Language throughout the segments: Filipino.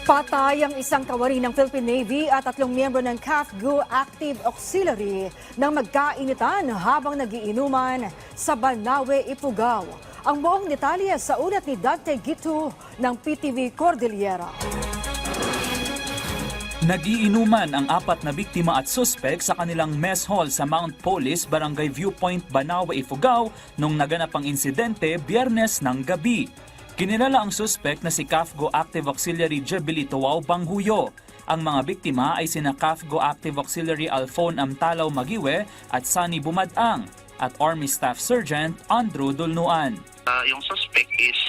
Patay ang isang kawari ng Philippine Navy at 3 miyembro ng CAFGU Active Auxiliary nang magkainitan habang nagiinuman sa Banawe, Ifugao. Ang buong detalye sa ulat ni Dante Gitu ng PTV Cordillera. Nagiinuman ang 4 na biktima at suspek sa kanilang mess hall sa Mount Police, Barangay Viewpoint, Banawe, Ifugao nung naganap ang insidente Biyernes ng gabi. Kinilala ang suspect na si CAFGU Active Auxiliary Jubilee Tuwao Banghuyo. Ang mga biktima ay sina CAFGU Active Auxiliary Alphon Amtalaw Magiwe at Sunny Bumadang at Army Staff Sergeant Andrew Dulnuan. Yung suspect is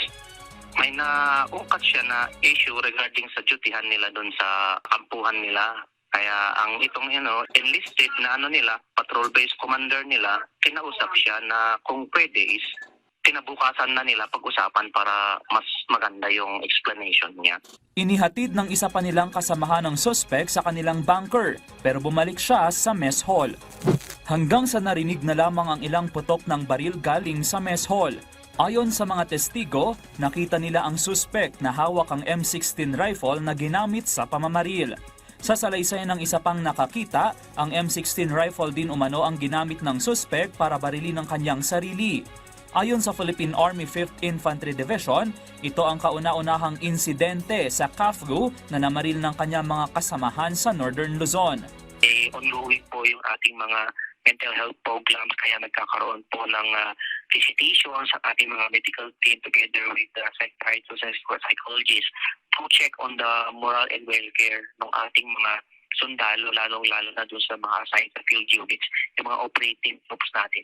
may naungkat siya na issue regarding sa dutihan nila doon sa kampuhan nila. Kaya ang itong enlisted na nila, patrol-based commander nila, kinausap siya na kung pwede is kinabukasan na nila pag-usapan para mas maganda yung explanation niya. Inihatid ng isa pa nilang kasamahan ng suspect sa kanilang bunker pero bumalik siya sa mess hall. Hanggang sa narinig na lamang ang ilang putok ng baril galing sa mess hall. Ayon sa mga testigo, nakita nila ang suspect na hawak ang M16 rifle na ginamit sa pamamaril. Sa salaysay ng isa pang nakakita, ang M16 rifle din umano ang ginamit ng suspect para barilin ang kanyang sarili. Ayon sa Philippine Army 5th Infantry Division, ito ang kauna-unahang insidente sa CAFGU na namaril ng kanyang mga kasamahan sa Northern Luzon. Ongoing po yung ating mga mental health programs, kaya nagkakaroon po ng visitation sa ating mga medical team together with the psychiatrists and psychologists to check on the moral and welfare ng ating mga sundalo, lalong-lalo na doon sa mga assigned sa field units, yung mga operating troops natin.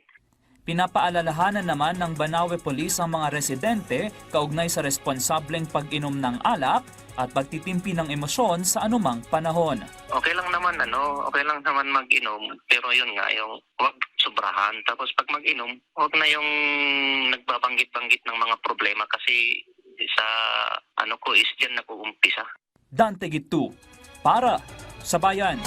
Pinapaalalahanan naman ng Banawe Police ang mga residente kaugnay sa responsableng pag-inom ng alak at pagtitimpi ng emosyon sa anumang panahon. Okay lang naman mag-inom, pero yun nga, yung wag sobrahan. Tapos pag mag-inom, wag na yung nagbabanggit-banggit ng mga problema kasi sa is diyan nag-uumpisa. Dante Gitu, para sa Bayan.